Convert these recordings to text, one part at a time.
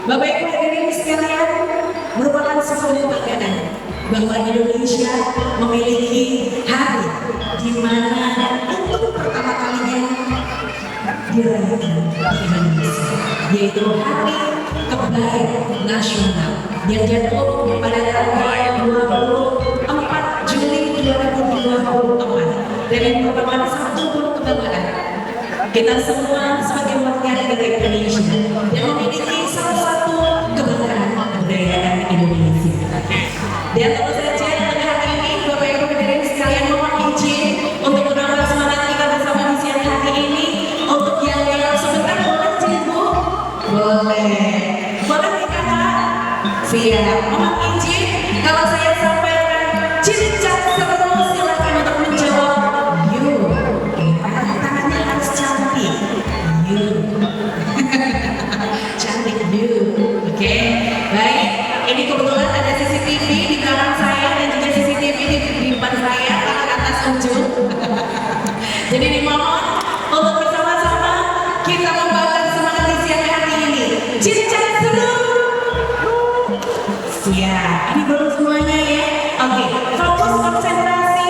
Bapak Ibu hadirin sekalian, merupakan sebuah kebanggaan bahwa Indonesia memiliki hari di mana untuk pertama kalinya dirayakan di Indonesia, yaitu Hari Kebaya Nasional yang jatuh pada tanggal 24 Juli 2024 dan ini merupakan satu kebanggaan kita semua sebagai warga negara Indonesia yang memiliki salah satu kebanggaan kebudayaan Indonesia. Dan tentu saja pada hari ini Bapak Ibu hadirin sekalian mohon izin untuk menambah semangat kita bersama di siang hari ini. Untuk yang sebentar boleh Bu? Boleh. Boleh nih Kakak? Siap. Mohon izin kalau saya sampaikan cincang seru silakan untuk menjawab. Tangannya harus cantik. Cantik Oke. Baik. Ini kebetulan ada CCTV di belakang saya dan juga CCTV di depan saya ke atas ujung. Jadi dimohon untuk bersama-sama kita membangkitkan semangat di siang hari ini. Cincang seru. Siap. Ini belum semuanya ya. Oke. Fokus konsentrasi.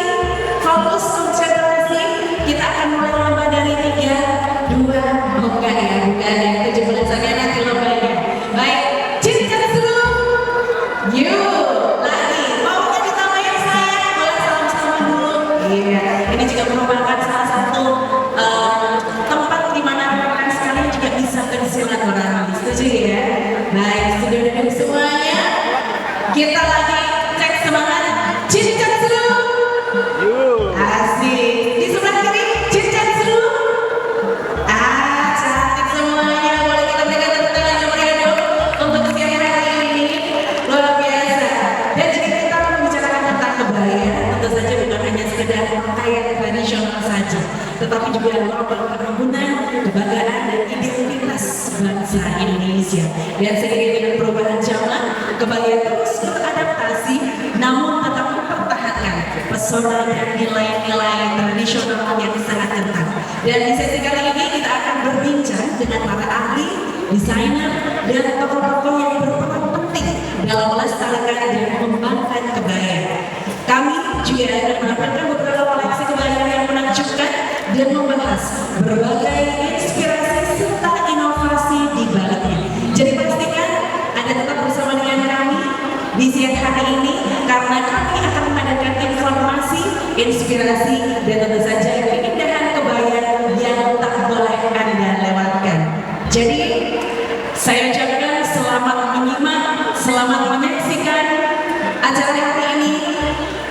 Fokus konsentrasi. Kita akan mulai lomba dari 3, 2, bukan ya, bukan ya. 17 saja nanti lombanya. Baik. Cincang seru. Yuk, lagi. Maunya ditambahin saya. Boleh salam-salam dulu. Iya. Ini juga merupakan salah satu tempat di mana rekan sekalian juga bisa bersilaturahmi. Setuju ya? Baik, sudah semuanya. Kita lagi cek semangat. Cincang seru. Asik. Di sebelah kiri, cincang seru. Cantik semuanya. Boleh kita berikan tepuk tangan yang meriah dong untuk siang hari ini. Luar biasa. Dan jika kita membicarakan tentang kebaya, tentu saja bukan hanya sekedar pakaian tradisional saja, tetapi juga merupakan perkebunan, kebanggaan dan identitas bangsa Indonesia. Dan seiring dengan perubahan zaman, kebaya terus beradaptasi, namun tetap mempertahankan pesona dan nilai-nilai tradisional yang sangat kental. Dan di sesi kali ini kita akan berbincang dengan para ahli, desainer, dan tokoh-tokoh yang berperan penting dalam melestarikan dan mengembangkan kebaya. Kami juga akan menampilkan beberapa koleksi kebaya yang menakjubkan dan membahas berbagai inspirasi serta inovasi di baliknya. Jadi pastikan Anda tetap bersama dengan kami di siang hari ini karena kami akan menghadirkan informasi, inspirasi, dan tentu saja keindahan kebaya yang tak boleh Anda lewatkan. Jadi saya ucapkan selamat menyimak, selamat menyaksikan acara hari ini.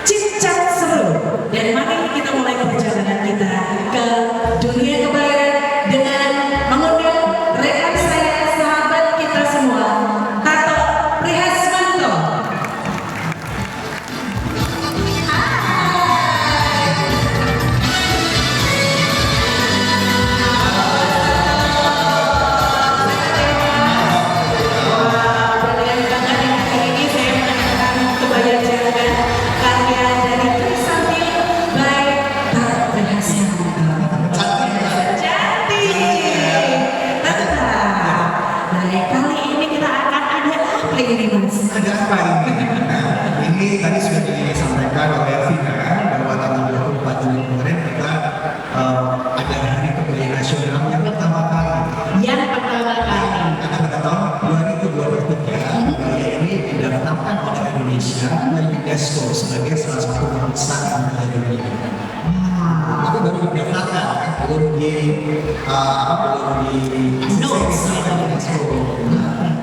Cincang seru. Dan mari kita mulai perjalanan kita ke dunia kebaya dengan mengundang rekan saya, sahabat kita semua, Tato Prihasmanto. Ada apa ini? Ini tadi sudah disampaikan oleh Vina bahwa tanggal 24 Juli kemarin kita ada Hari Kebaya Nasional yang pertama kali. Karena pada tahun 2023 kebaya ini didaftarkan oleh Indonesia dan UNESCO sebagai salah satu bangsa budaya dunia. Itu baru didaftarkan, belum di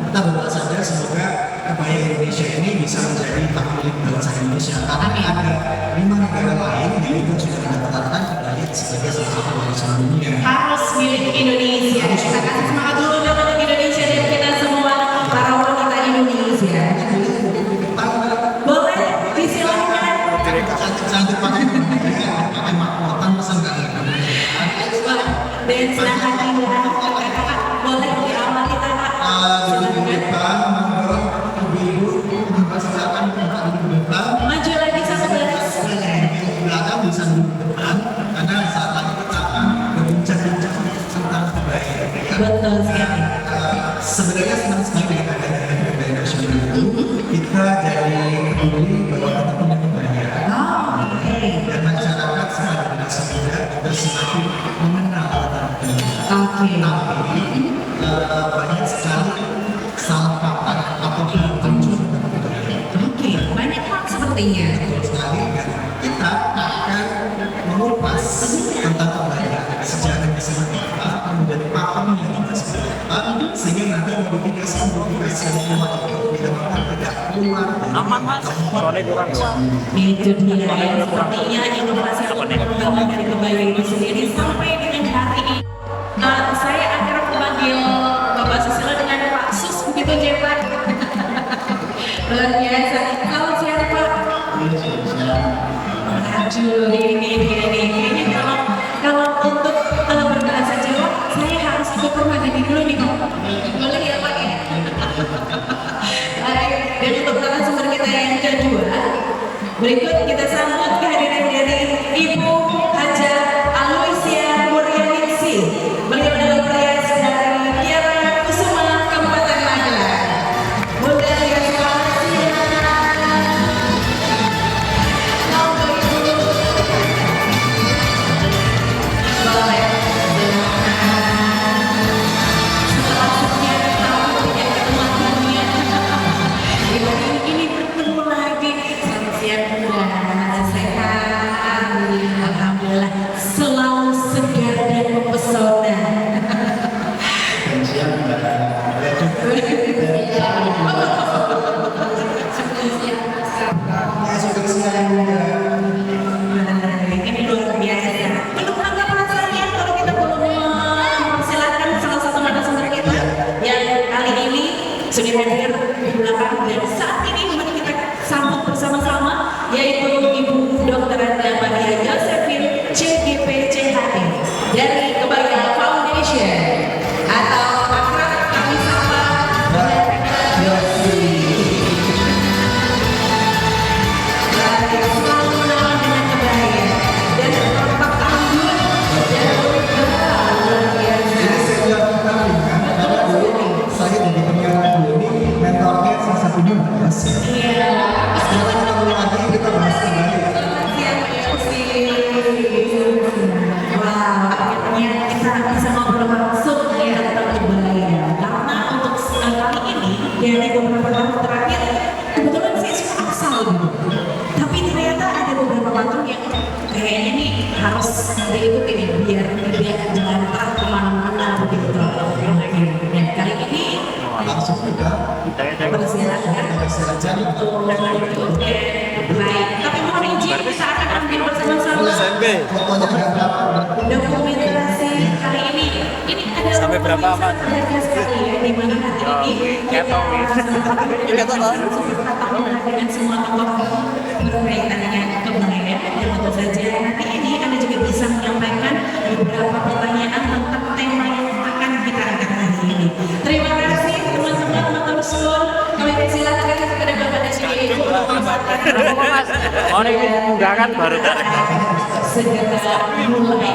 kita berdoa saja semoga kebaya Indonesia ini bisa menjadi hak milik bangsa Indonesia. Karena ada 5 negara lain yang juga sudah mendaftarkan kebaya sebagai salah satu warisan dunia. Harus milik Indonesia. Kita kasih semangat dulu untuk Indonesia dan kita semua para wanita Indonesia. Boleh disilahkan. Cantik pakai mahkota masa enggak ada. Dan silahkan Indra. Boleh diamati Kakak. Silakan. Ibu-ibu, silakan di depan. Maju lagi semua itu tidak keluar Aman mas, soalnya kurang. Itu dia ya, sepertinya inovasi atau pengembangan dari kebaya itu sendiri sampai dengan hari ini. Saya akhirnya memanggil Bapak Susilo dengan Pak Sus begitu aja Pak. Luar biasa. Kalau siapa Pak? Aduh, ini kalau untuk berbahasa Jawa, saya harus ikut permadani dulu nih Pak. Boleh ya Pak ya? Baik, dan untuk narasumber kita yang kedua, berikut kita sambut kehadiran dari Ibu Haja Aloysia Muryaningsih. Beliau adalah perias dari Tiara Kusuma Kabupaten Magelang. Bunda yang selamat siang. Monggo Ibu. Boleh silakan. Setelah sekian tahun tidak ketemu dunia, ini bertemu lagi. Selamat siang Bunda, sehat. Alhamdulillah, selalu segar dan mempesona. dan siang tidak ada sudah siang Ini luar biasa. Belum ada perasaannya kalau kita belum mempersilahkan salah satu narasumber kita yang kali ini sudah hadir di belakang dan saat ini mari kita sambut bersama-sama yaitu Ibu Dr. Maria Josephine CGP CHD dari Kebaya Foundation atau akrab kami sapa selalu menawan dengan kebaya dan tampak anggun dan luar biasa. Jadi saya bilang kenalin kan, karena dulu saya jadi penyiar radio ini mentornya salah satunya Mbak Yasi. Iya. Sekarang ketemu lagi kita bahas kembali. Wow, akhirnya kita bisa ngobrol langsung ya tentang kebaya. Karena untuk kali ini dari beberapa tahun terakhir kebetulan saya suka asal gitu. Tapi ternyata ada beberapa patung yang kayaknya nih harus diikuti nih biar tidak jelantah kemana-mana begitu. Dan kali ini Langsung kita persilakan saja. baik, tapi mohon izin kita akan ambil bersama-sama Fotonya ada berapa? dokumentasi kali ini. Ini ada Sampai berapa, Mas? berharga sekali ya, di mana hari ini kita dengan semua tokoh berkaitan dengan kebaya dan tentu saja nanti ini Anda juga bisa menyampaikan beberapa pertanyaan tentang tema yang akan kita angkat hari ini. Terima kasih teman-teman motor school. Kami persilakan kepada Bapak dan Ibu Oh ini undangan baru tak. segera mulai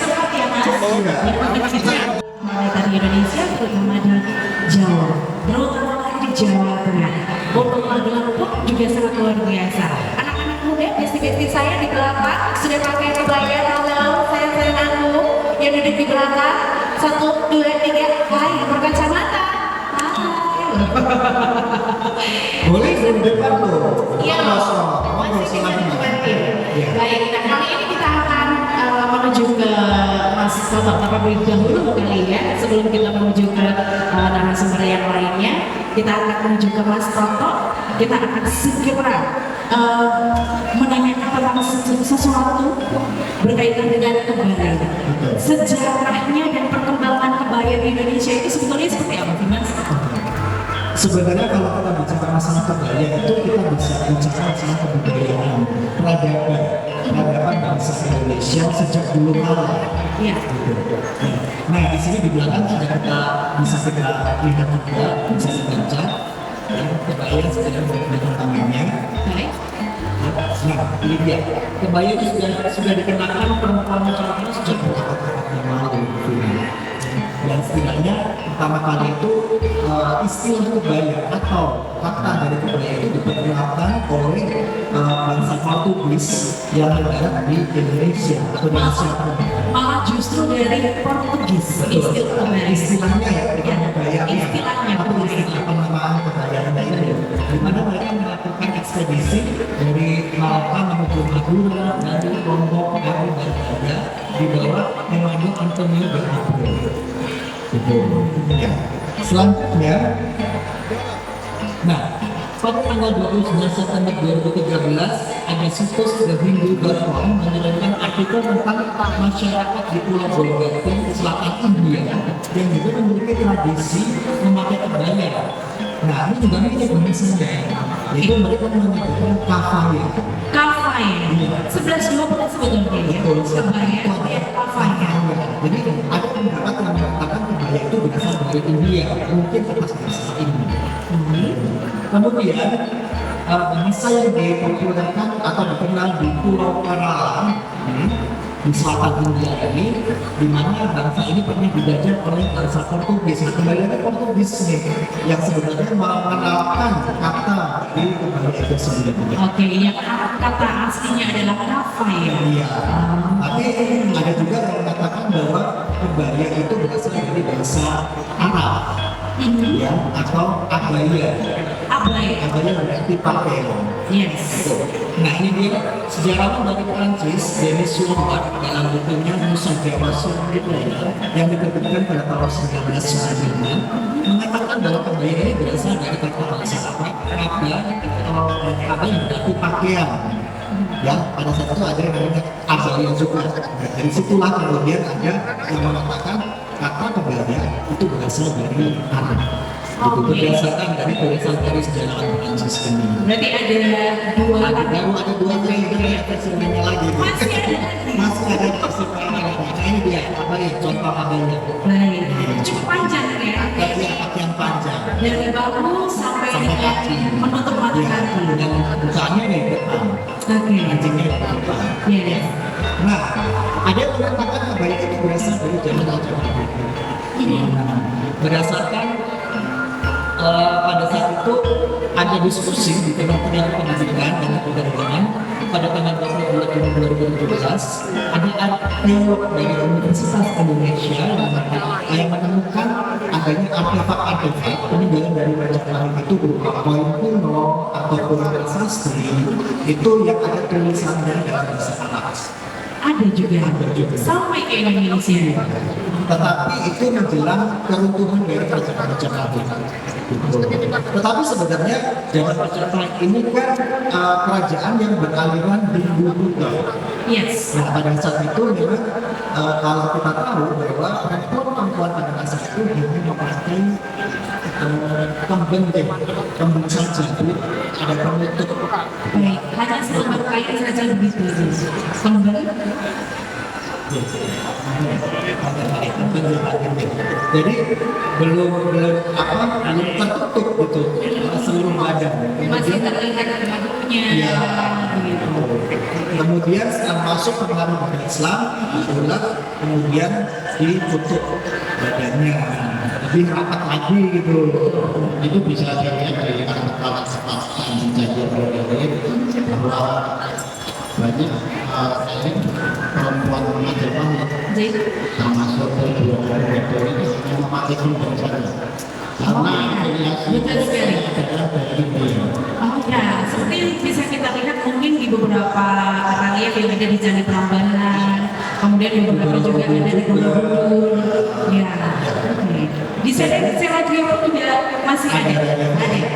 seperti yang mulai dari Indonesia terutama di Jawa, terutama di Jawa Tengah. Untuk Magelang pun juga sangat luar biasa. Anak-anak muda besti-besti saya di belakang sudah pakai kebaya. Halo, saya aku yang duduk di belakang. 1, 2, 3, hai, berkacamata. Hai. Boleh di depan loh. Iya, Monggo silakan. baik, nah kali ini kita akan menuju ke Mas Toto terlebih dahulu kali ya. Sebelum kita menuju ke narasumber yang lainnya, kita akan menuju ke Mas Toto. Kita akan segera menanyakan tentang sesuatu berkaitan dengan kebaya. Sejarahnya dan perkembangan kebaya di Indonesia itu sebetulnya seperti apa sih Mas? Sebenarnya kalau kita bicara masalah kebaya itu kita bisa bicara masalah kebudayaan, peradaban bangsa Indonesia sejak dulu kala. Iya. Gitu. Nah di sini di belakang sudah kita bisa lihat juga, bisa dibaca ya, kebaya sedang berbentuk tangannya. Baik. Nah ini dia, kebaya itu sudah dikenakan perempuan-perempuan sejak berabad-abad yang lalu. Dan setidaknya pertama kali itu istilah kebaya atau fakta dari kebaya itu diperkenalkan oleh bangsa Portugis yang ada di Indonesia atau di Asia Tenggara. Malah justru dari Portugis istilah kebaya. Istilahnya ya, bukan kebaya. Istilahnya tapi istilah penamaan kebaya itu. Di mana mereka melakukan ekspedisi dari Malta menuju Madura, dari Lombok, dari Banda di bawah Emmanuel Antonio de Abreu. Gitu. Ya. Selanjutnya Nah, pada tanggal 29 September 2013, ada situs thehindu.com mengirimkan artikel tentang masyarakat di Pulau Bogati, selatan India, yang juga memiliki tradisi memakai kebaya. Nah, ini juga mirip bahasanya, yaitu mereka menggunakan kafaya. Kafaya. 11-12 sebetulnya ya. Betul, Kebaya ya, kafaya. Jadi ada pendapat yang mengatakan kebaya itu berasal dari India, mungkin atas bahasa ini. Kemudian bahasa yang dipopulerkan atau dikenal di Pulau Kerala di selatan India ini, di mana bangsa ini pernah dijajah oleh bangsa Portugis. Nah, kembali lagi Portugis nih, yang sebenarnya mengenalkan kata di kebaya itu sendiri. Oke, yang kata aslinya adalah kafaya. Iya, tapi ada juga yang mengatakan bahwa kebaya itu berasal dari bahasa Arab, ya, atau abaya. Abaya. Abaya berarti pakaian. Yes. Nah, ini dia sejarawan dari Prancis, Denis Lombard, dalam bukunya Nusa Jawa Sundipaya yang diterbitkan pada tahun 1995 mengatakan bahwa kebaya ini berasal dari kata bahasa Arab, kaba yang berarti pakaian. Ya, pada saat itu ada yang namanya abaya juga. Nah, dari situlah kemudian ada yang mengatakan kata kebaya itu berasal dari Arab. Itu berdasarkan dari tulisan dari sejarawan Prancis ini. Berarti ada dua Baru ada dua versi-nya lagi. Masih ada lagi. Masih ada versi lain. Nah, ini dia apa ya contoh abangnya. Baik. Cukup panjang ya. Pakaian panjang. Dari bahu sampai Sampai kaki. menutup mata Ya, kaki. dan bukanya di depan. Oke. Kancingnya di depan. Iya. Nah, ada yang mengatakan kebaya itu berasal dari zaman Majapahit. Berdasarkan pada saat itu ada diskusi di Kementerian Pendidikan dan Kebudayaan pada tanggal 22 Juni 2017 ada arkeolog dari Universitas Indonesia yang menemukan adanya artefak-artefak peninggalan dari Majapahit itu berupa koin kuno ataupun prasasti itu yang ada tulisannya dalam bahasa Arab. Ada juga. Sampai ke Indonesia. Tetapi itu menjelang keruntuhan dari kerajaan Majapahit. Tetapi sebenarnya zaman Majapahit ini kan kerajaan yang beraliran Hindu Buddha. Yes. Nah, pada saat itu memang kalau kita tahu bahwa perempuan pada masa itu hanya memakai kembang saja, ada penutup. Baik. Hanya selembar kain saja begitu. Kembali. Jadi belum tertutup gitu seluruh badan. Masih terlihat madunya. Ya, Begitu. kemudian setelah masuk pengaruh budaya Islam, diulang, kemudian ditutup badannya lebih rapat lagi gitu. Itu bisa dilihat dari alat-alat seperti menjadi bahwa banyak perempuan Majapahit Jadi, termasuk dari itu yang memakai kembang saja karena betul sekali. adalah dari India. Oh ya, seperti yang bisa kita lihat mungkin di beberapa relief yang ada di Candi Prambanan, kemudian beberapa juga ada di Borobudur. Ya, oke. Di Seladio juga masih ada.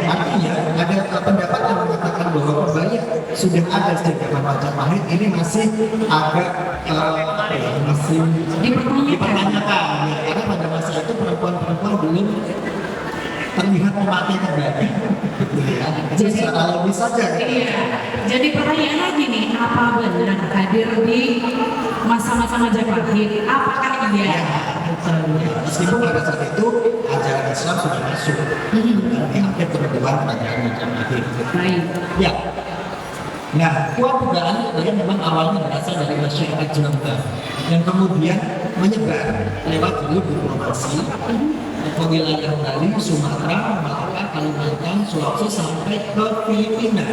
Artinya ada pendapat yang mengatakan bahwa kebaya sudah ada sejak zaman Majapahit ini masih agak masih dipertanyakan ya, karena pada masa itu perempuan-perempuan belum terlihat memakai kebaya gitu ya. Jadi secara logis saja. Iya. Jadi pertanyaan lagi nih, apa benar hadir di masa-masa Majapahit? Apakah iya? Meskipun pada saat itu ajaran Islam sudah masuk di akhir perempuan kerajaan Majapahit. Baik. Ya. Nah, kuat dugaan kebaya memang awalnya berasal dari masyarakat Jawa yang kemudian menyebar lewat jalur diplomasi ke wilayah Bali, Sumatera, Malaka, Kalimantan, Sulawesi sampai ke Filipina.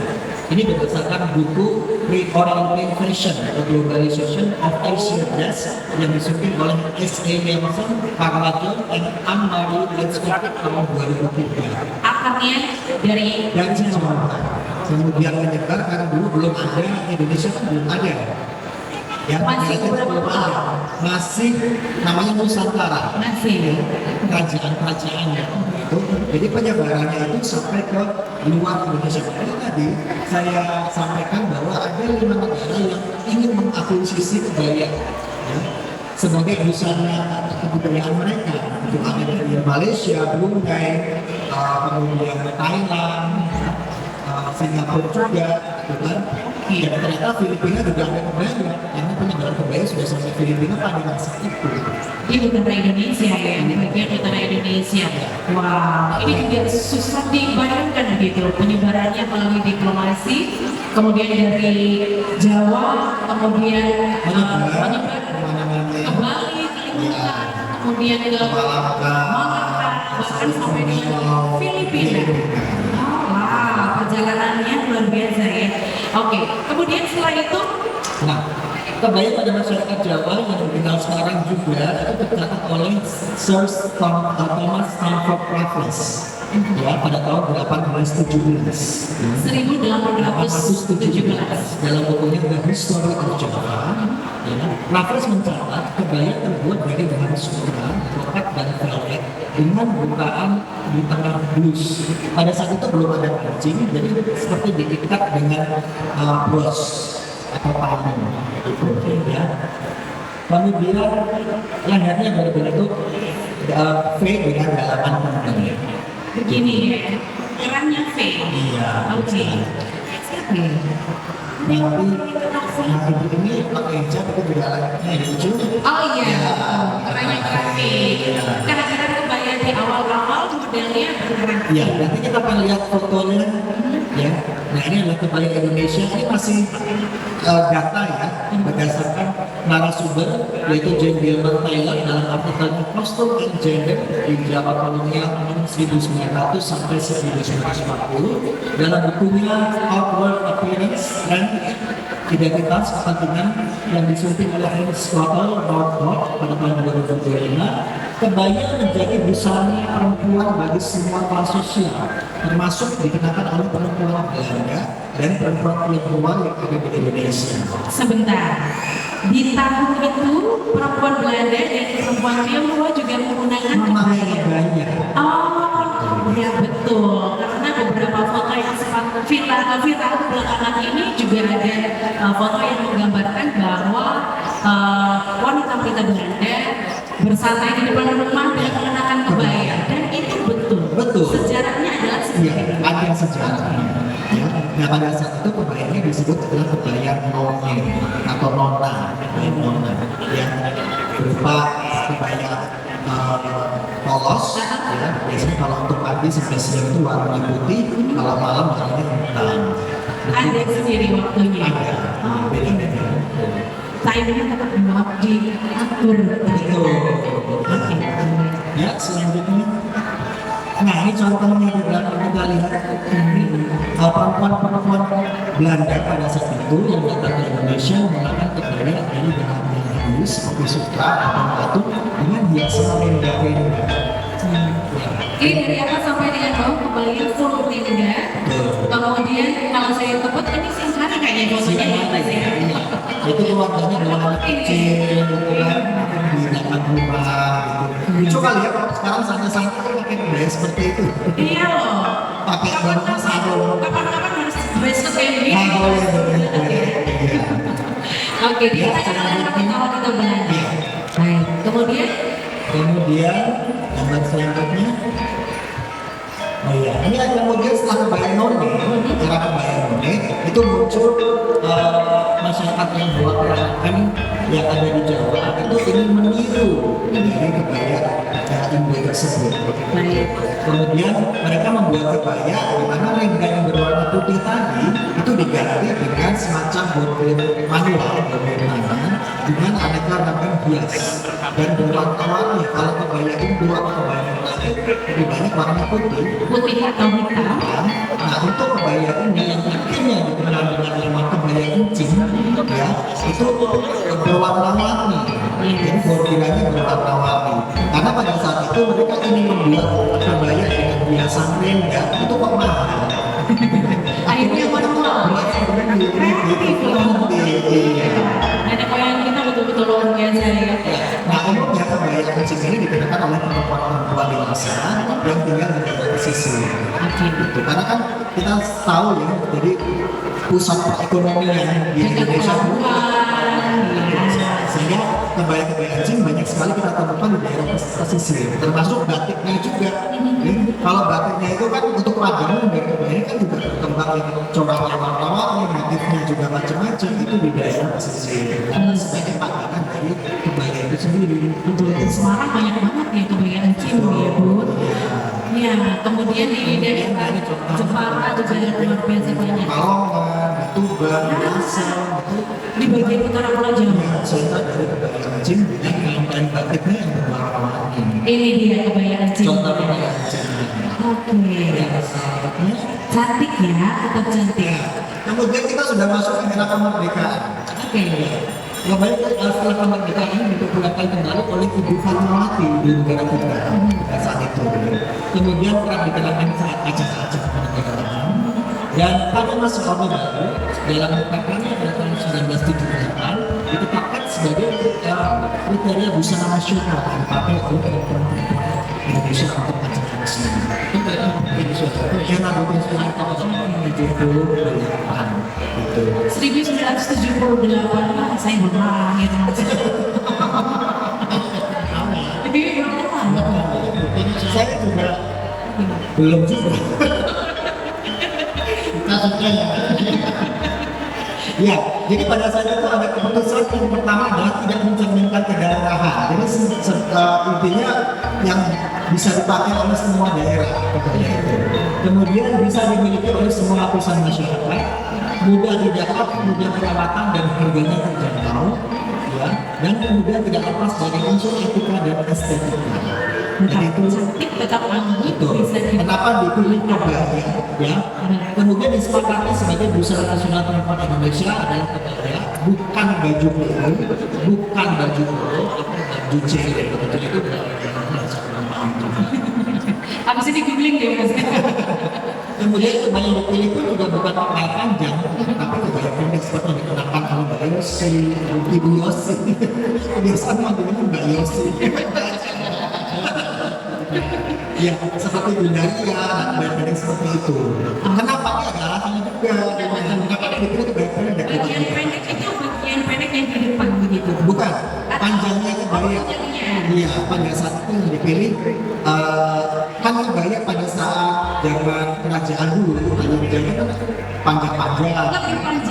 Ini berdasarkan buku Reorientation atau Globalization of Asian Dress yang disusun oleh S.A. Nelson, Carlajo, dan Anne-Marie Lenskog tahun 2003. Akarnya dari Sumatera. Kemudian menyebar karena dulu belum ada, Indonesia kan belum ada. Yang Masih belum ada. Masih namanya Nusantara. masih. Kerajaan-kerajaan itu. Jadi penyebarannya itu sampai ke luar Indonesia. Makanya tadi saya sampaikan bahwa ada 5 negara yang ingin mengakuisisi kebaya ya, sebagai busana kebudayaan mereka. Itu ada dari Malaysia, Brunei, kemudian Thailand, Singapura juga, gitu kan. Dan ternyata Filipina juga ada kebaya, karena penyebaran kebaya sudah sampai Filipina pada masa itu. Di utara Indonesia ya, di bagian utara Indonesia. Wah, ini juga susah dibayangkan gitu penyebarannya melalui diplomasi, kemudian dari Jawa, kemudian menyebar ke Bali, Kalimantan, kemudian ke Malaka, bahkan sampai di Filipina. Wah, perjalanannya luar biasa ya. Oke, kemudian setelah itu, Nah, kebaya pada masyarakat Jawa yang dikenal sekarang juga itu tercatat oleh Sir Thomas Stamford Raffles ya pada tahun 1817. 1817. Dalam bukunya The History of Java, ya, Raffles mencatat kebaya terbuat dari bahan sutra, kotak dan velvet dengan bukaan di tengah blus. Pada saat itu belum ada kancing, jadi seperti diikat dengan bros atau payung gitu ya. Kemudian lehernya berbentuk V dengan dalaman putih. begini ya, kerannya V. Iya. Oke. Tapi ibu ini pakai hijab itu juga layaknya lucu. Oh iya, kerannya keran V. Kadang-kadang kebaya di awal-awal modelnya berkeran V. Iya, nanti kita akan lihat fotonya ya. Nah ini adalah kebaya Indonesia, ini masih data ya berdasarkan narasumber yaitu Jane Gilman Thailand dalam artikelnya Costume and Gender di Java Kolonial tahun 1900 sampai 1940 dalam bukunya Outward Appearance Trend Identitas Kepentingan yang disunting oleh Hans Scottle Northwood pada tahun 2025. Kebaya menjadi busana perempuan bagi semua kelas sosial, termasuk dikenakan oleh perempuan Belanda dan perempuan yang ada di Indonesia. Sebentar, di tahun itu perempuan Belanda dan perempuan Tionghoa juga menggunakan Memakai kebaya. kebaya. Oh, ya betul. Karena beberapa foto yang sempat viral belakangan ini juga ada foto yang menggambarkan bahwa wanita-wanita Belanda bersantai di depan rumah dan mengenakan kebaya, dan itu betul. Betul. Sejarahnya adalah seperti Iya, itu. ada sejarahnya. Ya. Nah pada saat itu kebaya ini disebut adalah kebaya nonge atau nona, ya berupa kebaya polos. Ya. Biasanya kalau untuk pagi sampai siang itu warna putih, kalau malam warnanya hitam. Ada sendiri waktunya. Ada, Oh, beda-beda. timingnya tetap diatur. Betul. Oke. Ya selanjutnya. Nah ini contohnya di belakang kita lihat perempuan-perempuan Belanda pada saat itu yang datang ke Indonesia menggunakan kebaya dari bahan halus seperti sutra atau batu dengan hiasan renda-renda. Ini dari atas sampai dengan bawah kembali full renda. Kemudian kalau saya tebak ini siang hari kayaknya fotonya ya Mas ya. Itu keluarganya dengan anak kecil, gitu kan, di depan rumah, gitu. Lucu kali ya kalau sekarang santai-santai pakai kebaya seperti itu. Iya loh. Pakai barang sarung. Kapan-kapan harus bracelet kayak begini. Ah, boleh, boleh. Iya. Oke, kita akan wanita Belanda. Baik, kemudian Kemudian gambar selanjutnya. Oh iya, ini kemudian setelah kebaya none, era kebaya none itu muncul masyarakat yang bawa peranakan yang ada di Jawa itu ingin meniru dari kebaya Indo tersebut. baik. Kemudian mereka membuat kebaya di mana renda yang berwarna putih tadi itu diganti dengan semacam bordir manual, bordir tangan dengan aneka ragam hias dan berwarna-warni. Kalau kebaya Indo atau kebaya Melayu lebih banyak warna putih. Putih atau hitam. Nah untuk kebaya ini yang akhirnya dikenal dengan nama kebaya encing ya itu berwarna-warni. Jadi bordirannya berwarna-warni. Karena pada saat itu mereka ingin membuat kebaya dengan hiasan renda itu kok mahal. Akhirnya manual. Kreatif loh. Iya. Nenek moyang kita betul-betul luar biasa ya. Nah umumnya kebaya kebaya kancing ini digunakan oleh perempuan dewasa yang tinggal di daerah pesisir. Gitu. Karena kan kita tahu ya, jadi pusat perekonomian di Indonesia itu sehingga kebaya-kebaya kancing banyak sekali kita temukan di daerah pesisir, termasuk batiknya juga. Kalau batiknya itu kan untuk padanan dan kebaya kan juga berkembang coraknya warna-warni, motifnya juga macam-macam, itu di daerah pesisir. Karena sebagai padanan dari kebaya itu sendiri. Di Semarang banyak banget ya kebaya kancing ya Bu. Ya, kemudian di daerah Jepara juga luar biasa banyak. Palongan, Tuban, Lasem, itu Di bagian utara Pulau Jawa. contoh dari kebaya kancing dengan kain batiknya yang berwarna-warni. Ini dia kebaya kancing. Contoh kebaya kancing. Oke. Yang sahabatnya. Cantik ya, tetap cantik. Kemudian kita sudah masuk ke era kemerdekaan. Oke. Kembali setelah kemerdekaan ini diperlakukan kembali oleh Ibu Fatmawati di negara kita pada saat itu. Kemudian kerap dikenakan saat acara-acara kemerdekaan. Dan pada masa Orde Baru dalam UPK-nya pada tahun 1978 ditetapkan sebagai kriteria busana nasional yang dipakai oleh pemerintah Indonesia untuk acara resmi. Era Bung Soeharto menuju 78 gitu. 1978 saya belum lahir. Tapi belum Saya juga belum juga. Ya, jadi pada saat itu ada keputusan yang pertama adalah tidak mencerminkan kedaerahan. Jadi intinya yang bisa dipakai oleh semua daerah. Kemudian bisa dimiliki oleh semua lapisan masyarakat, mudah didapat, mudah perawatan dan harganya terjangkau, ya, dan kemudian tidak lepas dari unsur etika dan estetika. Jadi itu cantik, tetap anggun, itu bisa di kenapa dipilih kebaya, ya. Kemudian disepakati sebagai busana nasional perempuan Indonesia adalah kebaya, bukan baju polo, bukan baju polo, atau baju cewek. Jadi itu Habis ini googling deh Mas. kemudian kebaya yang dipilih itu juga bukan kebaya panjang, tapi kebaya pendek seperti yang dikenakan oleh Mbak Yosi, Ibu Yosi. Kebiasaan manggilnya Mbak Yosi. Ya, seperti Gundaria dan kebaya pendek seperti itu. Kenapa? Ya ada alasannya juga. Kenapa dipilih kebaya pendek? Bagian pendek itu bagian pendek yang di depan begitu. Bukan, panjangnya kebaya. Iya, pada saat itu yang dipilih kan kebaya pada saat zaman kerajaan dulu, kerajaan kan panjang-panjang,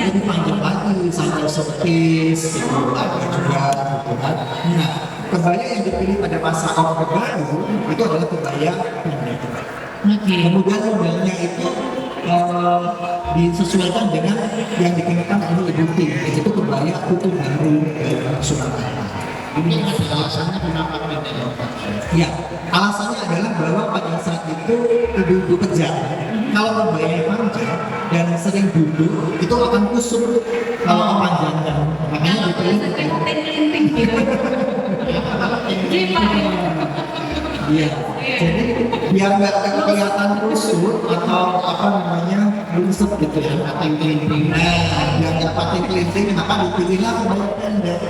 lebih panjang lagi, sampai sepis, gitu, ada juga, gitu kan. Nah, kebaya yang dipilih pada masa Orde Baru itu adalah kebaya pendek. Kemudian modelnya itu disesuaikan dengan yang dikenakan oleh Ibu Tim, itu kebaya utuh baru dari Surabaya. Ini alasannya kenapa pendek? Ya, alasannya adalah bahwa pada saat itu ibu-ibu pejabat kalau kebaya panjang dan sering duduk itu akan kusut kalau kepanjangan. Makanya dipilih Penting gitu. Iya, jadi biar nggak kelihatan kusut atau apa namanya lungsep gitu ya, pating kelinting. Nah, biar nggak pating kelinting, maka dipilihlah kebaya pendek.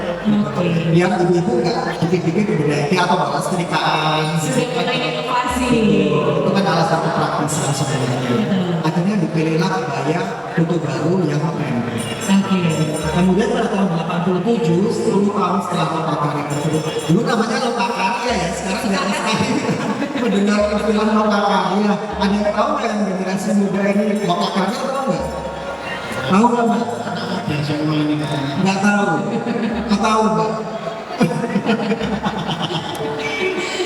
Biar ibu-ibu nggak dikit-dikit berarti atau balas setrikaan. Sudah mulai inovasi. Itu kan alasan satu praktisan sebenarnya. Akhirnya dipilihlah kebaya utuh baru yang pendek. Oke. Kemudian pada tahun 87, 10 tahun setelah Lokakarya tersebut, dulu namanya Lokakarya ya, sekarang tidak ada sekali mendengar istilah Lokakarya. Ada yang tahu nggak yang generasi muda ini Lokakarya tahu nggak? Tahu nggak Mbak? Nggak tahu. Nggak tahu Mbak.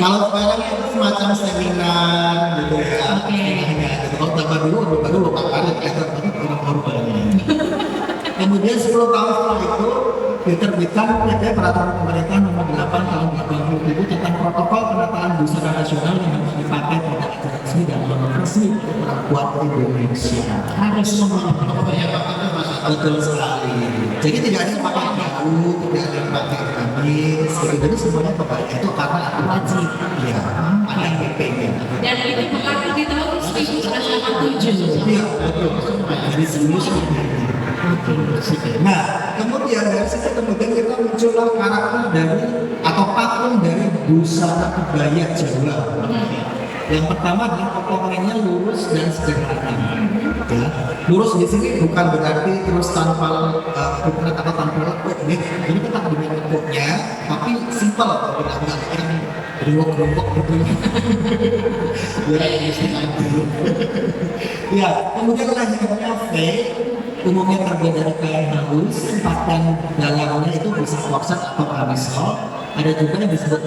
Kalau sekarang itu semacam seminar gitu ya. Gitu. Kalau tambah dulu baru Lokakarya kelihatan banget orang-orang. Kemudian 10 tahun setelah itu diterbitkan PP Peraturan Pemerintah Nomor 8 Tahun 2007 tentang protokol penataan busana nasional yang harus dipakai pada acara resmi dan momen resmi perempuan Indonesia. Harus Betul sekali. Jadi tidak ada yang pakai gaun, tidak ada yang pakai gamis, gitu. Jadi semuanya kebaya itu karena wajib. Iya, ada PP-nya. Dan itu berlaku di tahun 1987. Iya, betul. Jadi sebelum seperti itu. Nah, kemudian dari situ kemudian kita muncullah karakter dari atau patung dari busana kebaya Jawa. Yang pertama adalah potongannya lurus dan sederhana. Ya, lurus di sini bukan berarti terus tanpa kukret atau tanpa lekuk nih. Ini tetap dengan lekuknya, tapi simpel kalau tidak yang berwok-wok gitu. Ya, istilah dulu. Ya, kemudian lanjutnya V umumnya terbuat dari kain halus, empatan dalamnya itu bisa korset atau kamisol. Ada juga yang disebut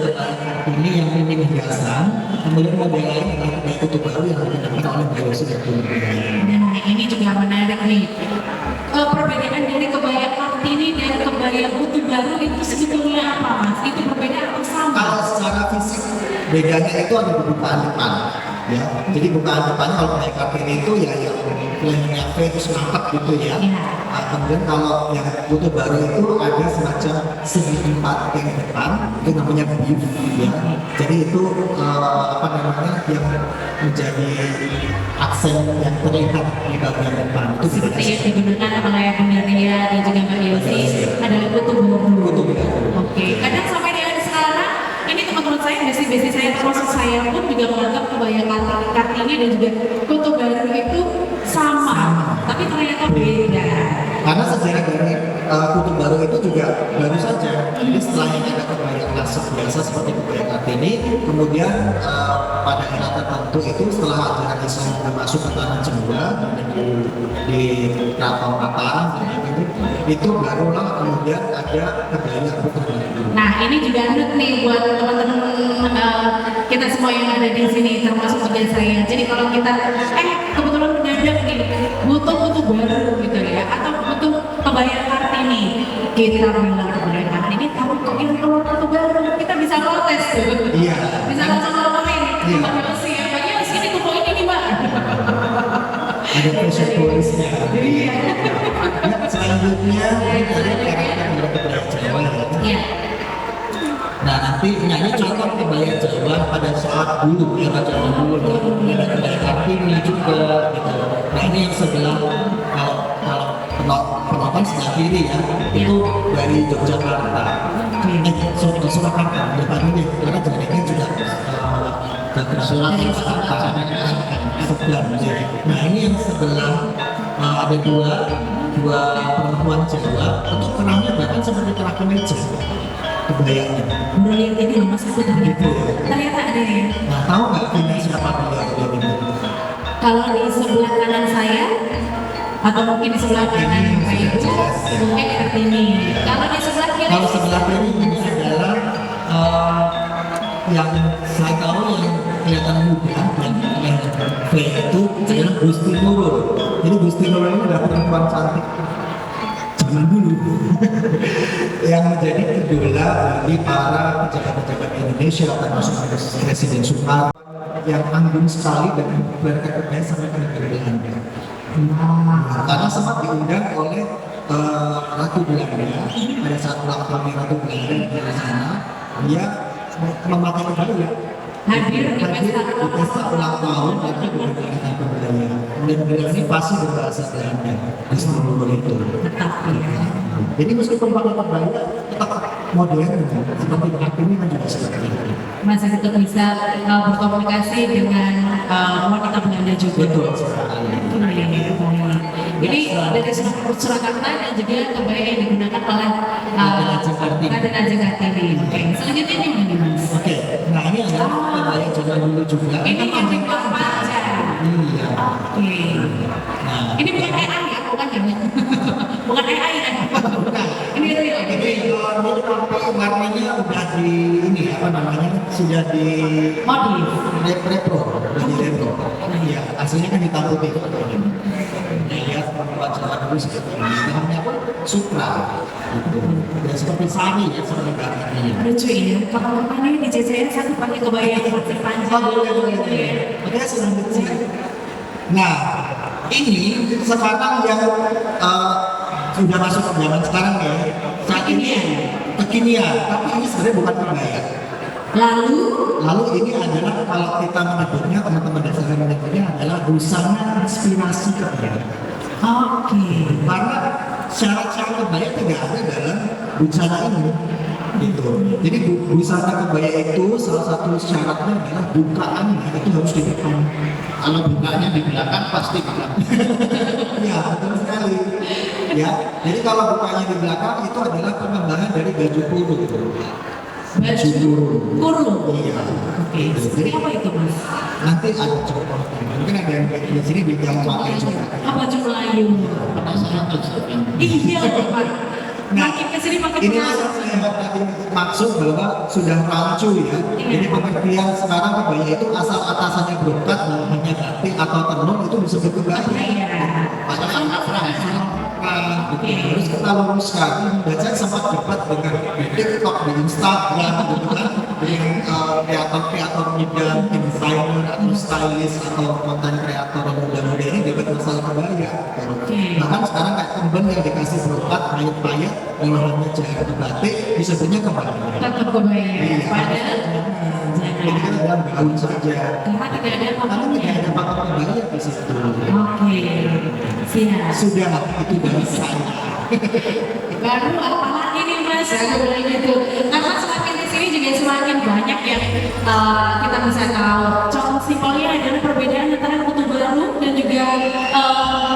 ini yang minim hiasan. Kemudian model lain adalah kebaya kutub baru yang digunakan oleh Bayosi dan Budaya. Nah, ini juga menarik nih. Perbedaan dari kebaya Kartini dan kebaya Utuh Baru itu sebetulnya apa, Mas? Itu berbeda atau sama? Kalau secara fisik bedanya itu ada di bukaan depan, ya. Jadi bukaan depannya kalau kebaya Kartini itu ya yang lehernya V itu ngangkat gitu ya. Nah, kemudian kalau yang Utuh Baru itu ada semacam segi empat yang depan, itu namanya beef, ya. Jadi itu apa namanya yang menjadi aksen yang terlihat di bagian depan itu Seperti yang digunakan oleh Bunda Ria dan juga Mbak Yosi adalah Utuh Baru. Oke, kadang sampai dengan sekarang ini teman-teman saya, besi-besi saya termasuk saya pun juga menganggap kebaya Kartini dan juga Utuh Baru itu sama, tapi ternyata beda. Karena sejarah dari kutub baru itu juga baru saja. Jadi setelah ini ada kebaya klasik biasa seperti kebaya Kartini, kemudian pada era tertentu itu setelah ajaran Islam sudah masuk ke tanah Jawa di Keraton Mataram itu barulah kemudian ada kebaya kutub baru. Nah, ini juga unik nih buat teman-teman kita semua yang ada di sini, termasuk juga saya. Jadi kalau kita kebetulan mendadak nih butuh baru gitu ya, atau butuh kebaya Kartini, kita bilang kebaya Kartini, kamu kok yang keluar butuh baru, kita bisa protes tuh. Iya. Bisa langsung ngomongin, Iya. Mbak Yosi ya, Mbak Yosi ini toko ini nih Mbak. Ada pressure polisnya. Iya. Ya, selanjutnya ini ada karakter dari kebaya Jawa ya. Iya. Nah nanti ini contoh kebaya Jawa pada saat dulu era zaman dulu ya, ada kebaya Kartini juga gitu. Nah ini yang sebelah kalau penonton sebelah kiri ya itu dari Yogyakarta. Surakarta depannya karena jadinya juga dari Surakarta. Nah ini yang sebelah ada dua perempuan Jawa untuk kerahnya bahkan seperti kerah kemeja kebayanya. Udah lihat ini loh Mas, aku ternyata ada ya. Nah tahu nggak ini siapa beliau ini? Kalau di sebelah kanan saya atau mungkin di sebelah kanan Pak Ibu, mungkin Kartini. Kalau di sebelah kiri, Kalau sebelah kiri ini adalah yang saya tahu yang kelihatan muda yang V itu adalah Gusti Nurul. Jadi Gusti Nurul ini adalah perempuan cantik zaman dulu yang menjadi idola bagi para pejabat-pejabat Indonesia termasuk Presiden Soekarno yang anggun sekali dan berkat kebaya sampai ke negara Belanda. Karena sempat diundang oleh Ratu Belanda pada saat ulang tahun Ratu Belanda di sana, dia memakai kebaya hadir di pesta ulang tahun dan menggunakan kebaya. Dan beliau ini pasti berbahasa Belanda di seluruh itu. tetap ya. Jadi meskipun pakai kebaya tetap modern seperti Kartini kan juga seperti itu. Masih tetap bisa berkomunikasi dengan wanita Belanda juga. Betul sekali. Ini dari Surakarta dan juga kebaya yang digunakan oleh Raden Ajeng Kartini. Oke, selanjutnya ini mana nih Mas? Oke, nah ini adalah kebaya juga dulu juga. Ini yang ringkot panjang. Iya. Oke. Nah, Ini bukan AI ya, bukan ya? Bukan AI ya? bukan. Ini real. Ini warnanya udah di ini apa namanya sudah di Modif. retro, udah di retro. Iya, aslinya kan hitam putih. Nah, lihat perempuan Jawa dulu seperti ini. Bahannya pun supra. Gitu. Ya seperti sari ya seperti ini. Lucu ya, kalau ini di CCN satu pakai kebaya yang masih panjang. Oke, selanjutnya. Nah, ini sekarang yang sudah masuk ke zaman sekarang ya. Saat ini kekinian, tapi ini sebenarnya bukan kebaya. Lalu ini adalah kalau kita menyebutnya teman-teman dari saya menyebutnya adalah busana inspirasi kebaya. Oke. Karena syarat-syarat kebaya tidak ada dalam busana ini. Gitu. Jadi busana kebaya itu salah satu syaratnya adalah bukaan itu harus ditekan. Kalau bukanya di belakang pasti bukan. Ya, betul sekali. Ya, jadi kalau bukanya di belakang itu adalah pengembangan dari baju kurung. Baju kurung. Iya. Oke, seperti apa itu Mas? Nanti ada contoh. Mungkin ada yang di sini yang pakai juga. Apa baju Melayu? Penasaran tuh. Iya, Pak. Makin kesini makin Ini penasaran. saya tadi maksud bahwa sudah rancu ya. Jadi pengertian sekarang kebaya itu asal atasannya berangkat bawahannya batik atau tenun itu disebut kebaya. Iya. Padahal apa ya? Nah, terus kita luruskan. Dan saya sempat debat dengan di TikTok, di Instagram, gitu kan, dengan kreator-kreator muda, desainer atau stylist atau konten kreator muda-muda ini debat masalah kebaya. Bahkan sekarang kayak kemben yang dikasih berobat, payet-payet, bawahannya jahat batik, disebutnya kebaya. Tetap kebaya. Iya. Padahal Jadi kita dalam gaun saja. karena tidak ada Karena apa-apa. tidak ada patok kebaya di situ. Oke, siap. Sudah itu dari saya. Baru apa lagi nih Mas? Aku bilang gitu. Karena semakin di sini juga semakin banyak yang kita bisa tahu. Contoh simpelnya adalah perbedaan antara kutu baru dan juga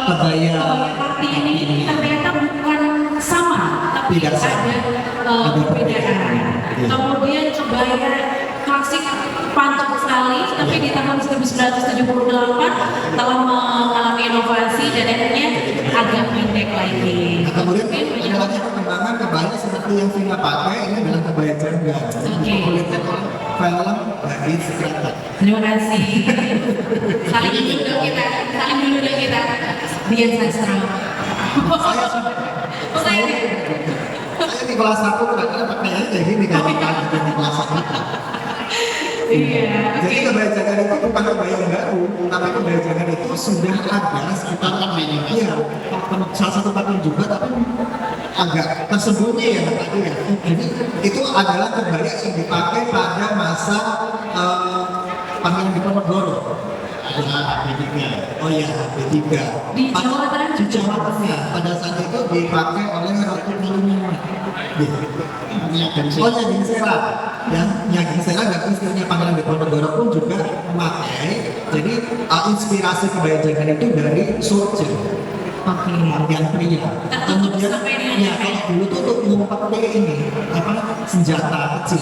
Kebaya. party ini ternyata bukan sama, tapi Tidak sama. ada perbedaan. Iya. Kemudian kebaya klasik panjang sekali, tapi di tahun 1978 telah mengalami inovasi dan akhirnya agak pendek lagi. Nah, kemudian ada lagi perkembangan kebaya seperti yang Vina pakai, ini adalah kebaya jangga. Oke. Kulitnya film bagi sekretar. Terima kasih. Saling dulu kita, saling dulu kita. Dian Sastra. Saya Oh, saya saya di kelas 1 kadang-kadang pakaiannya kayak gini kalau di kelas 1. iya. Jadi kebaya jangga itu bukan kebaya yang baru, tapi kebaya jangga itu sudah ada sekitar iya, salah satu patung juga, tapi agak tersembunyi ya tadi ya. Jadi itu adalah kebaya yang dipakai pada masa Pangeran Diponegoro. Ada B3. Oh iya, B3. Di Jawa Tengah Di Jawa Tengah. Pada saat itu dipakai oleh Ratu Nurmina. Oh ya, Gingsera. Yang Gingsera dan istrinya Pangeran Diponegoro pun juga memakai. Jadi inspirasi kebaya jangga itu dari Surgeon. Oke. Pakaian pria. Tertutup Kemudian, sampai di ya kalau dulu tuh untuk ngumpet ini apa senjata kecil,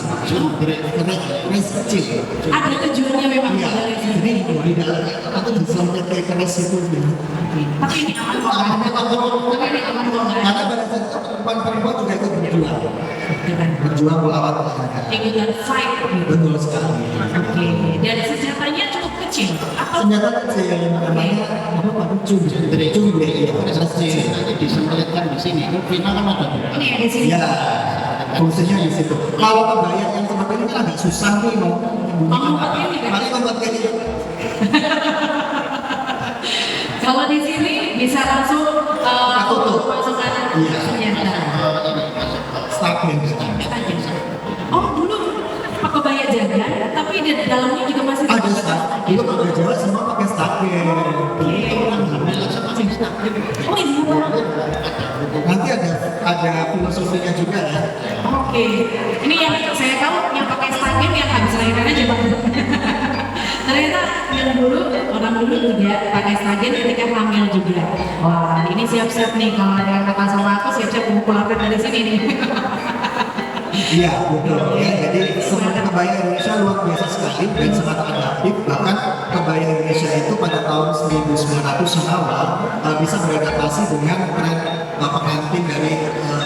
keris kecil. Ada tujuannya memang Iya, dari sini. jadi di dalam atau di selempit kayak keris itu. Tapi ini aman kok. Tapi ini aman kok. Karena pada saat itu perempuan juga ikut berjuang melawan olahraga. Ikutan fight. Gitu. Betul sekali. Oke. Dan senjatanya cukup kecil. Atau Senjata kecil yang namanya apa Pak? Cumbre, iya, kecil. Nanti disemprotkan di sini. Vina kan ada. ini ya di sini. Ya, fungsinya di situ. Kalau kebaya yang seperti ini kan agak susah nih mau menyembunyikan apa. Mari membuat kayak gitu. Kalau di sini bisa langsung masukkan Iya. senjata. Stabil. Oh dulu pakai kebaya jaga, tapi di dalamnya juga masih Ada stabil. Dulu kalau Jawa semua pakai stabil. Oh iya Pak. Nanti ada filosofinya juga ya. Oke. Ini yang saya tahu yang pakai stagen yang habis lahiran aja Pak. Ternyata yang dulu orang dulu juga pakai stagen ketika hamil juga. Wah ini siap-siap nih kalau ada yang nakal sama aku siap-siap mempularkan dari sini nih. Iya betul ya. Jadi sebenarnya kebaya Indonesia luar biasa sekali dan sangat adaptif. Bahkan kebaya Indonesia itu pada tahun 1900 awal bisa beradaptasi dengan tren pengantin dari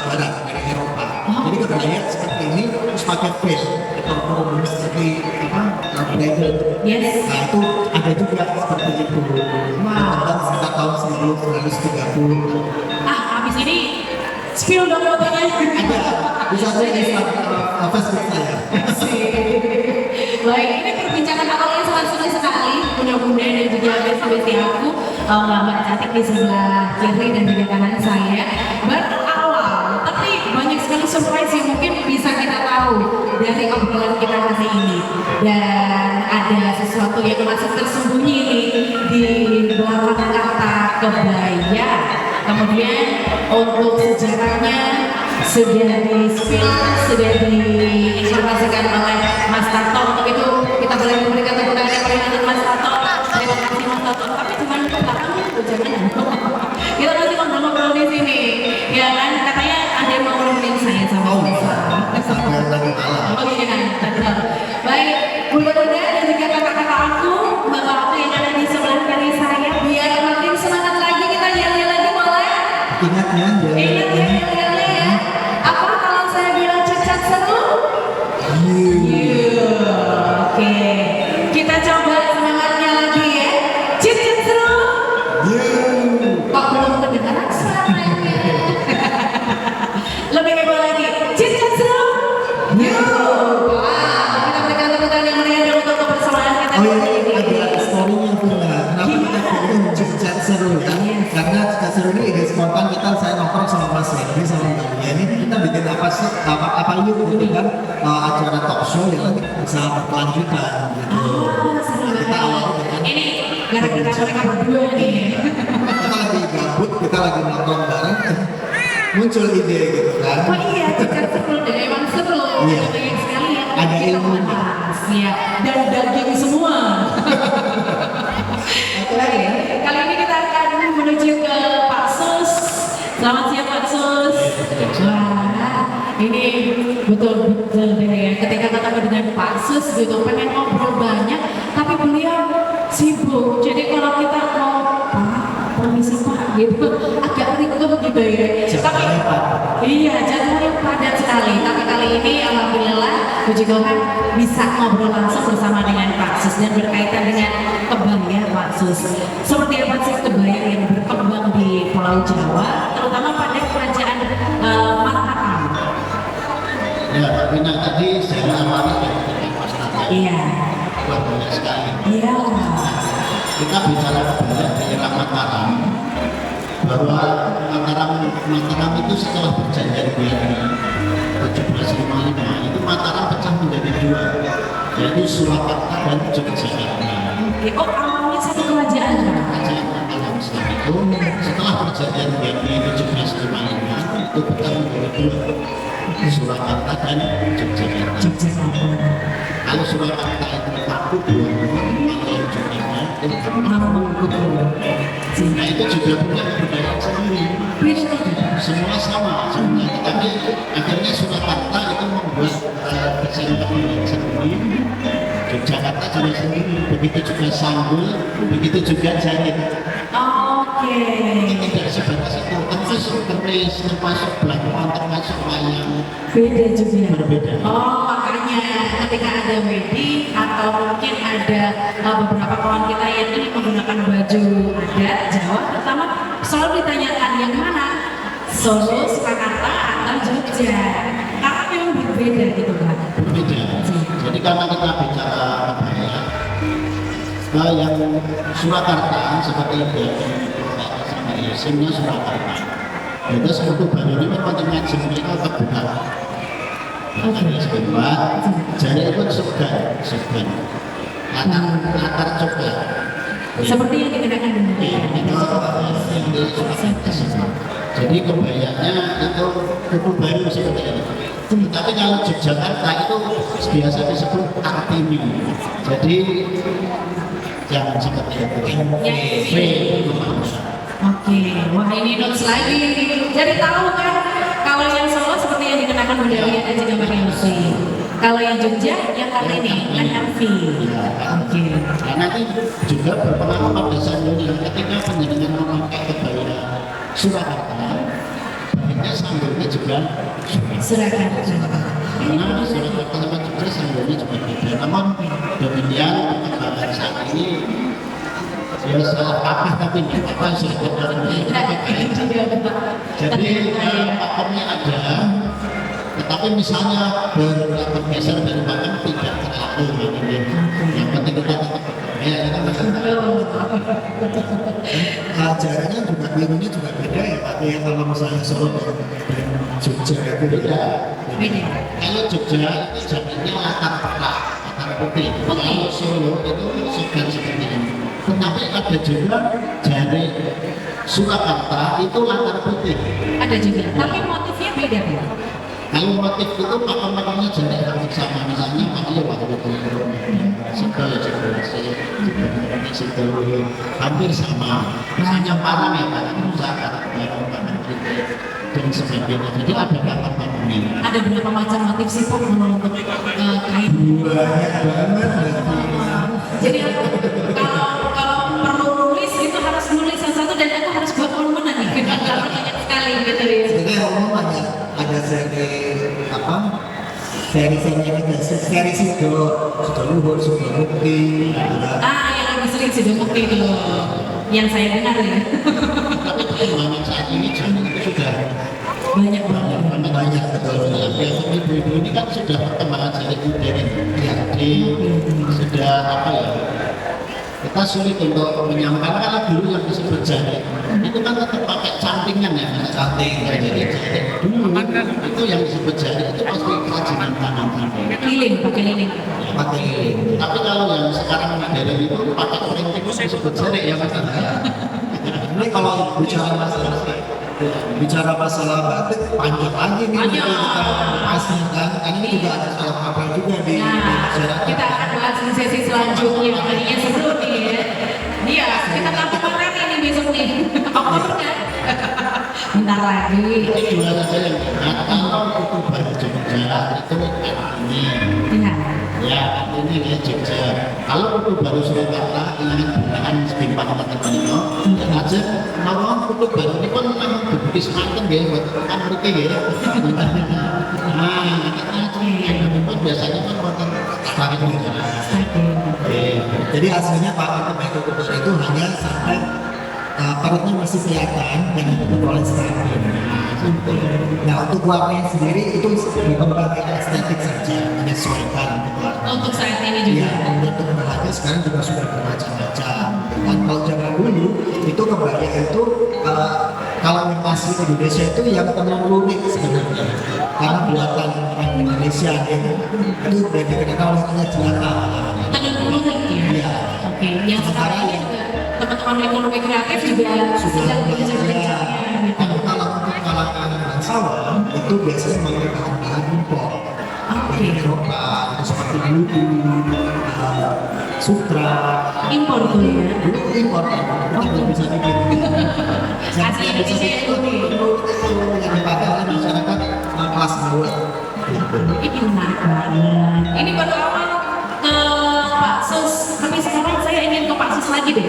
barat, dari Eropa. Jadi kebaya seperti ini terus pakai veil atau kerudung seperti apa bridal. Yes. Nah itu ada juga seperti itu. Tentang sekitar tahun 1930. Ah habis ini spill dong fotonya. Ada bisa cek di Facebook saya. Baik, ini perbincangan awalnya sangat seru sekali. Mudah-mudahan dan juga besti aku, Mbak Cantik di sebelah kiri dan juga kanan saya. Baru awal, tapi banyak sekali surprise yang mungkin bisa kita tahu dari obrolan kita hari ini. Dan ada sesuatu yang masih tersembunyi nih di belakang kata kebaya. Kemudian untuk sejarahnya sudah di-spill, sudah diinformasikan oleh Mas Tarto. Untuk itu kita boleh memberikan tepuk tangan yang paling untuk Mas Tarto. Terima kasih Mas Tarto. Tapi cuma ke belakang itu jangan. Kita masih ngobrol-ngobrol di sini. Ya kan, katanya ada yang mau ngomongin saya sama Mas. Sampai lagi kalah. Oh iya, benar. Baik, bunda-bunda dan juga kakak-kakak aku, bapak aku yang ada di sebelah kiri saya, biar makin semangat lagi kita nyanyi lagi boleh? Ingatnya, Ingat ya, nyanyi ya. Apa kalau saya bilang cecat seru? Oke, kita coba semangatnya lagi ya. Cecat seru? Kok belum kedengaran suaranya? Lebih heboh lagi. Cecat seru? Wow, kita berikan tepuk tangan yang meriah dulu untuk kebersamaan kita. Oh iya, ada story-nya Bunda. Kenapa kita pilih cecat seru kan? Karena cecat seru ini ide spontan kita, saya nongkrong sama Mas Henry sama Mbak Lia ini kita bikin apa sih, apa yuk gitu kan, acara talk show yang nanti bisa berkelanjutan gitu. Seru Kita banget. awal dengan Ini gara-gara mereka berdua nih. kita lagi gabut, kita lagi nongkrong bareng, muncul ide gitu kan. Oh iya, cecat seru dan emang seru. Iya. Banyak sekali ya. Ada ilmunya. Iya, dan daging semua. Oke, kali ini kita akan menuju ke Pak Sus. Selamat siang Pak Sus. Wah, ini betul-betul deh ya. Ketika ketemu dengan Pak Sus gitu, pengen ngobrol banyak, tapi beliau sibuk. Jadi kalau kita mau permisi Pak gitu, agak ribet gitu ya. Tapi iya, jadwalnya padat sekali. Tapi kali ini alhamdulillah puji Tuhan bisa ngobrol langsung bersama dengan Pak Sus dan berkaitan dengan kebaya Pak Sus. Seperti apa sih kebaya yang berkembang di Pulau Jawa, terutama pada kerajaan Mataram? Ya, tapi tadi saya awali dari Mas Tata. Iya. Luar biasa sekali. Iya. Kita bicara kebaya di era Mataram, bahwa Mataram itu setelah perjanjian Biari 1755 itu Mataram pecah menjadi dua, yaitu Surakarta dan Yogyakarta. Oke, oh awalnya satu kerajaan Pak? Kerajaan Mataram Islam itu setelah perjanjian Biari 1755 itu pecah menjadi dua, Surakarta dan Yogyakarta. Yogyakarta. Kalau Surakarta itu takut dua kalau Yogyakarta itu nah itu juga punya kebudayaan sendiri. Semua sama sebenarnya, tapi akhirnya Surakarta itu membuat desain bangunan sendiri, Yogyakarta juga sendiri, begitu juga Sanggul, begitu juga Jarit. Oke. Ini tidak sebatas itu, termasuk keris, termasuk belakang, termasuk wayang. Beda juga. Berbeda. Oh, makanya ketika ada wedding atau mungkin ada beberapa kawan kita yang ini menggunakan baju adat Jawa, pertama selalu ditanyakan yang mana, Solo, Surakarta atau Jogja, karena memang berbeda gitu Pak. Berbeda. Jadi karena kita bicara kebaya, yang Surakarta seperti itu, semua Surakarta. Itu sekutu baru ini mempentingkan mereka terbuka. Sebab jari pun segan, latar coklat. Seperti yang dikenakan Jadi kebayanya itu kuku baru seperti itu. Tapi kalau Yogyakarta itu biasa disebut Kartini. Jadi jangan seperti itu. V. Oke, wah ini notes lagi. Jadi tahu kan kalau yang Solo seperti yang dikenakan Bunda Lia dan juga Mbak Yosi. Kalau yang Jogja yang Kartini, kan V. Oke. Nah, nanti juga berpengaruh pada sanggulnya ketika penjaringan memakai kebaya Surakarta, baiknya sanggulnya juga Surakarta. karena Surakarta sama Jogja sanggulnya juga beda. Namun demikian perkembangan saat ini ya salah pakai tapi tidak apa sih jadi pakemnya ada, tetapi misalnya bergeser dari pakem tidak terlalu yang penting kita tetap ya itu Ajarannya juga ilmunya juga beda ya Pak. Ya kalau misalnya Solo dan Jogja itu beda. Beda. kalau Jogja itu jadinya latar putih, kalau Solo itu segar seperti ini. Tetapi ada juga jari Surakarta itu latar putih. Ada juga, tapi motifnya beda ya. Kalau motif itu pakem-pakemnya jari hampir sama, misalnya makanya waktu itu segala hampir sama. Misalnya parang ya Pak, Surakarta, dan sebagainya. Jadi ada pakem-pakemnya. Ada berapa macam motif sih Pak untuk kain? Banyak banget berarti. Jadi kalau perlu nulis itu harus nulis satu-satu dan aku harus buat volumen nih. Karena banyak sekali gitu ya. Jadi umum ada seri apa? Seri-seri ada seri sido, sudah luhur, sudah bukti, Yang lebih sering sih bukti itu yang saya dengar ya. Tapi perkembangan saat ini jari itu sudah Banyak banget. banyak betul. biasanya ibu-ibu ini kan sudah perkembangan jari modern. Jadi sudah apa ya? Kita sulit untuk menyampaikan kalau dulu yang disebut jari itu kan tetap pakai cantingan ya, canting. Jadi jari dulu itu yang disebut jari itu pasti kerajinan tangan. Lilin, pakai lilin. Pakai lilin. Tapi kalau yang sekarang modern itu pakai printing itu disebut jari ya mas. Ini kalau bicara masalah batik panjang lagi nih Panjang. kita bahasnya kan. Karena ini juga ada salah kaprah juga di Nah, masyarakat. kita akan bahas di sesi selanjutnya. Tadinya seru nih ya. Iya, kita lampu merah ini besok nih. Oktober kan? Bentar lagi. Itu dua saja yang kalau itu baru Jogja itu ini. Iya. Ya, ini ya Jogja. Kalau itu baru Surakarta, ingin gunakan sebimbang teman-teman dan aja mau itu baru ini kan memang berbukti semangat ya, buat kan berarti ya. Nah, itu biasanya kan wonten tarik negara. Jadi hasilnya Pak Kementerian itu hanya sampai perutnya masih kelihatan dan itu oleh stabil. Nah untuk warnanya sendiri itu bukan bagian estetik saja, menyesuaikan untuk warna. Untuk saat ini juga. Ya, untuk bahannya sekarang juga sudah bermacam-macam. Dan kalau zaman dulu itu kebaya itu kalau yang asli Indonesia itu yang tenun lurik sebenarnya. Karena buatan orang Indonesia itu udah dikenal oleh jelata. Tenun lurik ya. Iya. Oke, yang sekarang ini juga teman-teman ekonomi kreatif juga sedang belajar-belajarnya. Tapi kalau untuk kalangan bangsawan itu biasanya menggunakan bahan impor. Oke. Dari Eropa, itu seperti Ludu, Sutra. Impor tuh ya. Impor, itu belum bisa bikin. Asli Indonesia ya, Ludu. Itu yang dipakai oleh masyarakat kelas bawah. Ini menarik banget. Ini baru awal ke Pak Sus, tapi sekarang saya ingin ke Pak Sus lagi deh.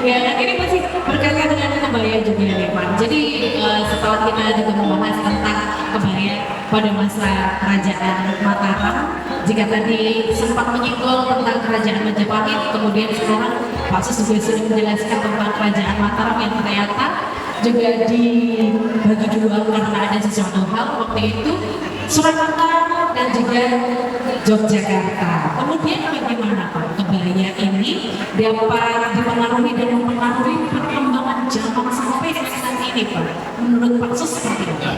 Ya, ini masih berkaitan dengan kebaya juga nih Pak. Jadi setelah kita juga membahas tentang kebaya pada masa kerajaan Mataram, jika tadi sempat menyinggung tentang kerajaan Majapahit, kemudian sekarang Pak Sus juga sudah menjelaskan tentang kerajaan Mataram yang ternyata juga dibagi dua karena ada sesuatu hal waktu itu Surakarta dan juga Yogyakarta. Kemudian bagaimana Pak kebaya ini dapat dipengaruhi dan mempengaruhi perkembangan zaman sampai saat ini Pak? Menurut Pak Sus seperti apa?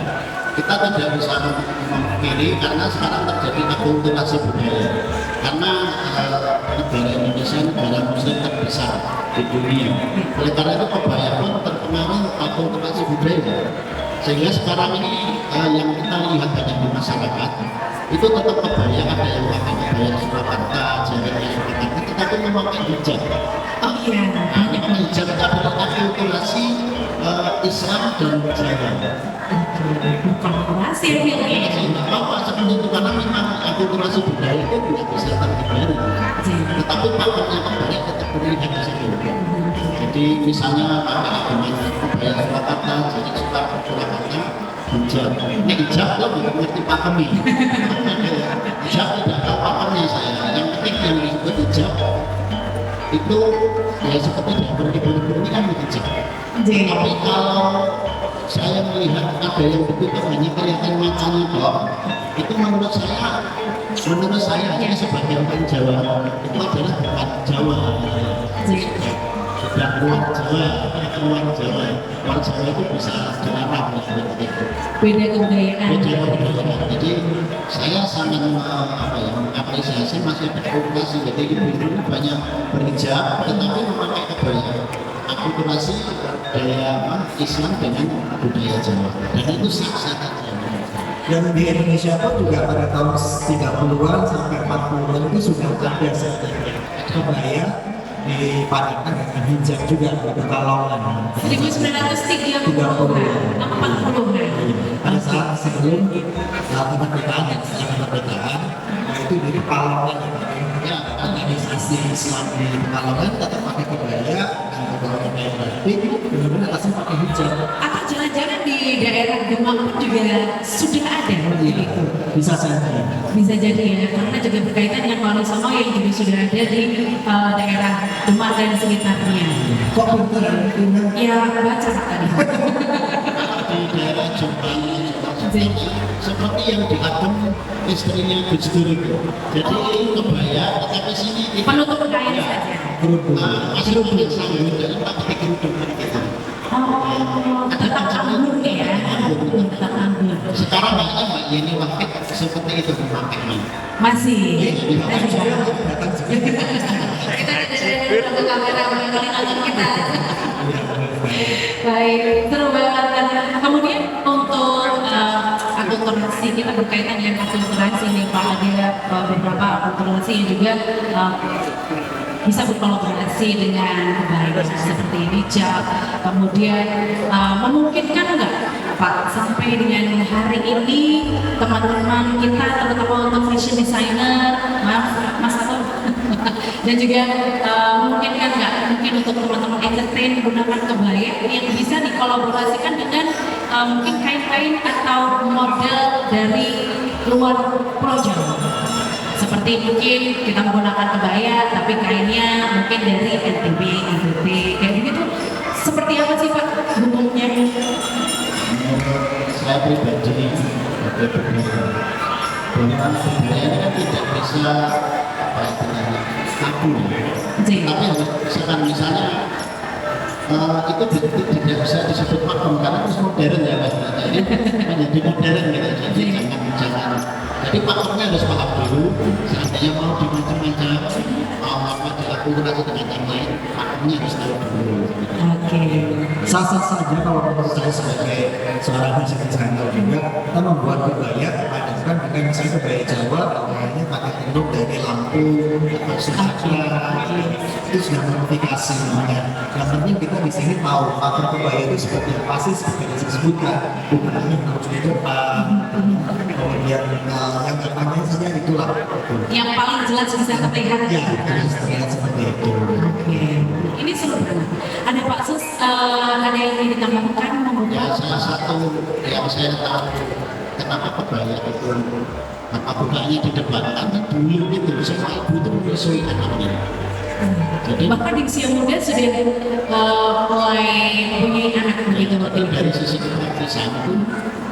Kita tidak bisa memungkiri karena sekarang terjadi akulturasi budaya. Karena negara Indonesia negara muslim terbesar di dunia. Oleh karena itu kebaya pun terpengaruh akulturasi budaya. Sehingga sekarang ini yang kita lihat banyak di masyarakat itu tetap kebaya, ada yang pakai kebaya Surakarta, jaraknya Surakarta, tetapi memakai hijab. Oh iya, Hanya hijab itu adalah akulturasi Islam dan Jawa. bukan kurasi ya Iya, filmnya. apa seperti itu karena memang akulturasi budaya itu tidak bisa terhindari. Tetapi pakainya kebaya tetap terlihat di situ. Jadi misalnya pakai dengan kebaya Surakarta, jadi Surakarta hijab. Ini hijab lo belum ngerti pakainya. Hijab tidak tahu pakainya saya. Yang penting yang disebut hijab itu ya seperti yang berlibur ini kan hijab. Tapi kalau saya melihat ada yang begitu hanya kelihatan matanya kok, itu menurut saya ini sebagai orang Jawa itu adalah bukan Jawa. dan luar Jawa, luar Jawa itu bisa dilarang lah seperti itu. Beda kebudayaan. Beda kebudayaan. Jadi saya sangat mengapresiasi masih ada edukasi. Jadi ibu-ibu banyak berhijab tetapi memakai kebaya. Akulturasi budaya Islam dengan budaya Jawa, dan itu sah-sah saja. Dan di Indonesia pun juga pada tahun 30-an sampai 40-an itu sudah ada kebaya dipadankan dengan hijab juga di Pekalongan. 1930-an, 40-an. Pada saat sebelum kemerdekaan dan setelah kemerdekaan, itu dari Pekalongan ya, organisasi Islam di Pekalongan tetap pakai kebaya dan kebaya batik, kemudian atasnya pakai hijab. Atau jangan-jangan di daerah Demak pun juga sudah ada Iya, itu. bisa saja. Bisa jadi ya, karena juga berkaitan dengan Wali Songo yang juga sudah ada di daerah Demak dan sekitarnya. Kok pintar ini? Ya, baca tadi. Di daerah Jombang seperti yang diadem istrinya Gus Dur itu. Jadi kebaya, tetapi sini tidak. Penutup kain Ya. saja. Masih pakai sambut dan pakai kerudung gitu. Oh, tetap anggur ya. Tetap anggur. Sekarang banyak Mbak Yeni Wahid seperti itu pemakainya. Masih. Datang juga. Kita tidak ada kamera mengikuti nonton kita. Baik, seru banget. Kemudian untuk akulturasi kita berkaitan dengan akulturasi nih Pak, ada beberapa akulturasi yang juga bisa berkolaborasi dengan kebaya seperti hijab, kemudian memungkinkan nggak Pak sampai dengan hari ini teman-teman kita terutama untuk fashion designer, Mas Ato dan juga memungkinkan nggak mungkin untuk teman-teman entertain menggunakan kebaya yang bisa dikolaborasikan dengan mungkin kain-kain atau model dari luar Pulau Jawa. Seperti mungkin kita menggunakan kebaya tapi kainnya mungkin dari NTB, NTT, kayak begitu. Seperti apa sih Pak bentuknya? Menurut saya pribadi sebagai pendengar bahwa kebaya ini kan tidak bisa apa istilahnya kaku, tapi harus misalkan misalnya itu tidak bisa disebut pakem karena itu modern ya Mas. Jadi menjadi modern gitu. Jadi jangan. Jadi pakemnya harus paham dulu. Seandainya mau dimacam-macam, mau apa dilakukan dengan yang lain, pakemnya harus tahu dulu. Oke. Sah-sah saja kalau menurut saya sebagai seorang fashion designer juga, kita membuat kebaya padankan dengan misalnya kebaya Jawa, awalnya pakai bentuk dari Lampung atau Sumatera, itu sudah modifikasi namanya. Yang penting kita di sini tahu pattern kebaya itu seperti apa sih, seperti yang saya sebutkan, bukan hanya harus di depan, kemudian yang depannya saja itulah. Yang paling jelas bisa terlihat. Ya, harus terlihat seperti itu. Oke. Ini seru banget. Ada Pak Sus, ada yang ingin ditambahkan Ya membuka? salah satu yang saya tahu kenapa kebaya itu apa bukanya di depan karena dulu itu semua ibu itu menyusui anaknya. Jadi Bahkan di usia muda sudah mulai mempunyai anak begitu. tapi dari sisi kepraktisan itu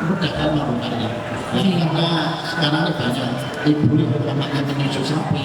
mudah kan melakukannya. Ya, karena sekarang ini banyak ibu yang anaknya menyusu sapi.